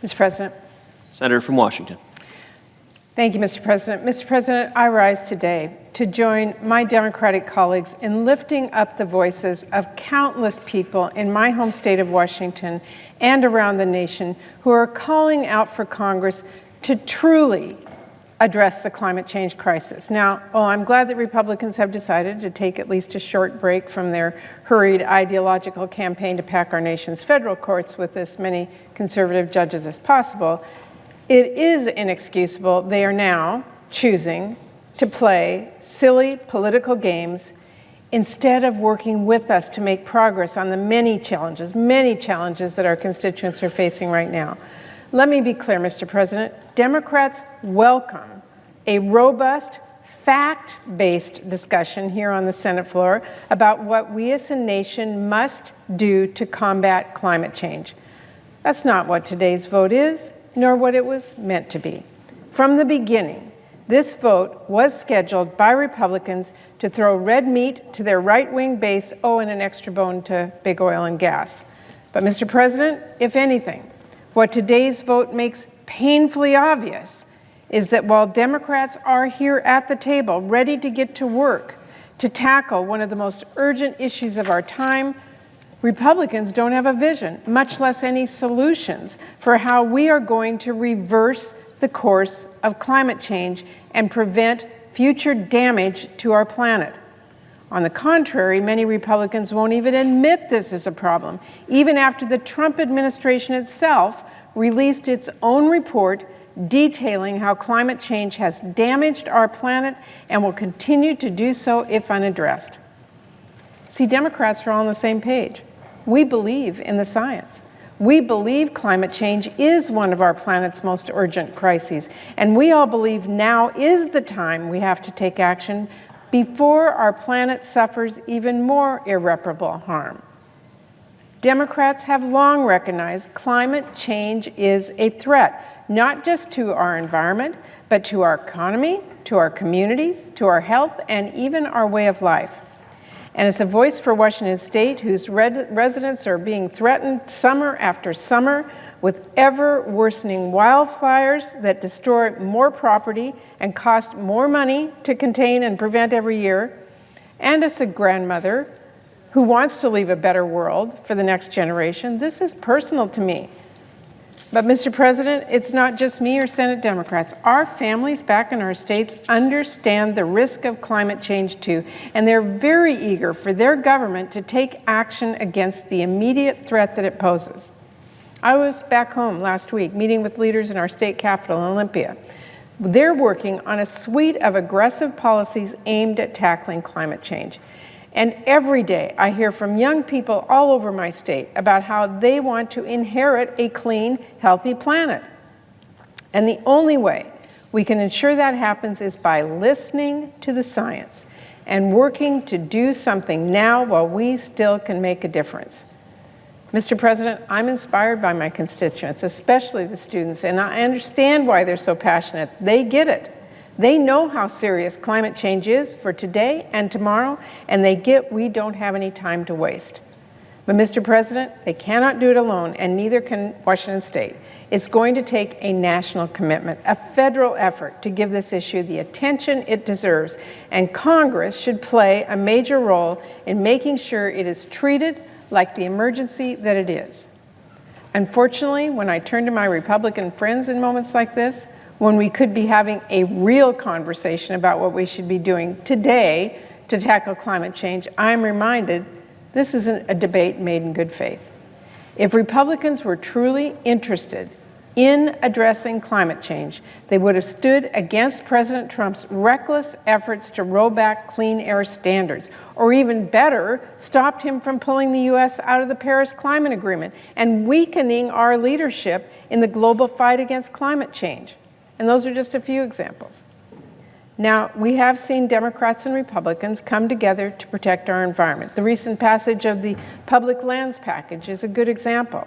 Mr. President. Senator from Washington. Thank you, Mr. President. Mr. President, I rise today to join my Democratic colleagues in lifting up the voices of countless people in my home state of Washington and around the nation who are calling out for Congress to truly address the climate change crisis. Now, while I'm glad that Republicans have decided to take at least a short break from their hurried ideological campaign to pack our nation's federal courts with as many conservative judges as possible, it is inexcusable they are now choosing to play silly political games instead of working with us to make progress on the many challenges that our constituents are facing right now. Let me be clear, Mr. President. Democrats welcome a robust, fact-based discussion here on the Senate floor about what we as a nation must do to combat climate change. That's not what today's vote is, nor what it was meant to be. From the beginning, this vote was scheduled by Republicans to throw red meat to their right-wing base, and an extra bone to big oil and gas. But, Mr. President, if anything, what today's vote makes painfully obvious is that while Democrats are here at the table, ready to get to work to tackle one of the most urgent issues of our time, Republicans don't have a vision, much less any solutions for how we are going to reverse the course of climate change and prevent future damage to our planet. On the contrary, many Republicans won't even admit this is a problem, even after the Trump administration itself released its own report detailing how climate change has damaged our planet and will continue to do so if unaddressed. See, Democrats are all on the same page. We believe in the science. We believe climate change is one of our planet's most urgent crises, and we all believe now is the time we have to take action before our planet suffers even more irreparable harm. Democrats have long recognized climate change is a threat, not just to our environment, but to our economy, to our communities, to our health, and even our way of life. And as a voice for Washington State, whose residents are being threatened summer after summer with ever-worsening wildfires that destroy more property and cost more money to contain and prevent every year, and as a grandmother who wants to leave a better world for the next generation, this is personal to me. But, Mr. President, it's not just me or Senate Democrats. Our families back in our states understand the risk of climate change too, and they're very eager for their government to take action against the immediate threat that it poses. I was back home last week meeting with leaders in our state capital in Olympia. They're working on a suite of aggressive policies aimed at tackling climate change. And every day I hear from young people all over my state about how they want to inherit a clean, healthy planet. And the only way we can ensure that happens is by listening to the science and working to do something now while we still can make a difference. Mr. President, I'm inspired by my constituents, especially the students, and I understand why they're so passionate. They get it. They know how serious climate change is for today and tomorrow, and they get we don't have any time to waste. But, Mr. President, they cannot do it alone, and neither can Washington State. It's going to take a national commitment, a federal effort to give this issue the attention it deserves, and Congress should play a major role in making sure it is treated like the emergency that it is. Unfortunately, when I turn to my Republican friends in moments like this, when we could be having a real conversation about what we should be doing today to tackle climate change, I'm reminded this isn't a debate made in good faith. If Republicans were truly interested in addressing climate change, they would have stood against President Trump's reckless efforts to roll back clean air standards, or even better, stopped him from pulling the U.S. out of the Paris Climate Agreement and weakening our leadership in the global fight against climate change. And those are just a few examples. Now, we have seen Democrats and Republicans come together to protect our environment. The recent passage of the Public Lands Package is a good example.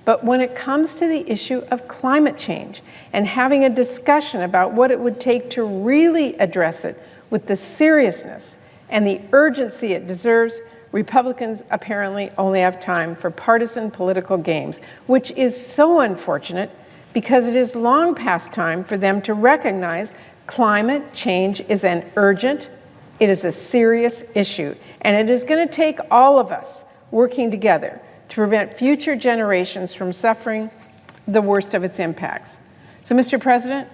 But when it comes to the issue of climate change and having a discussion about what it would take to really address it with the seriousness and the urgency it deserves, Republicans apparently only have time for partisan political games, which is so unfortunate because it is long past time for them to recognize climate change is an urgent, it is a serious issue, and it is going to take all of us working together to prevent future generations from suffering the worst of its impacts. So, Mr. President,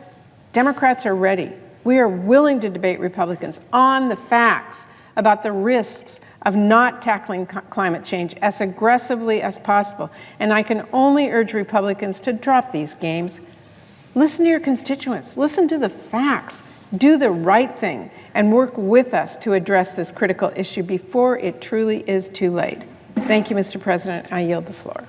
Democrats are ready. We are willing to debate Republicans on the facts about the risks of not tackling climate change as aggressively as possible. And I can only urge Republicans to drop these games. Listen to your constituents. Listen to the facts. Do the right thing and work with us to address this critical issue before it truly is too late. Thank you, Mr. President. I yield the floor.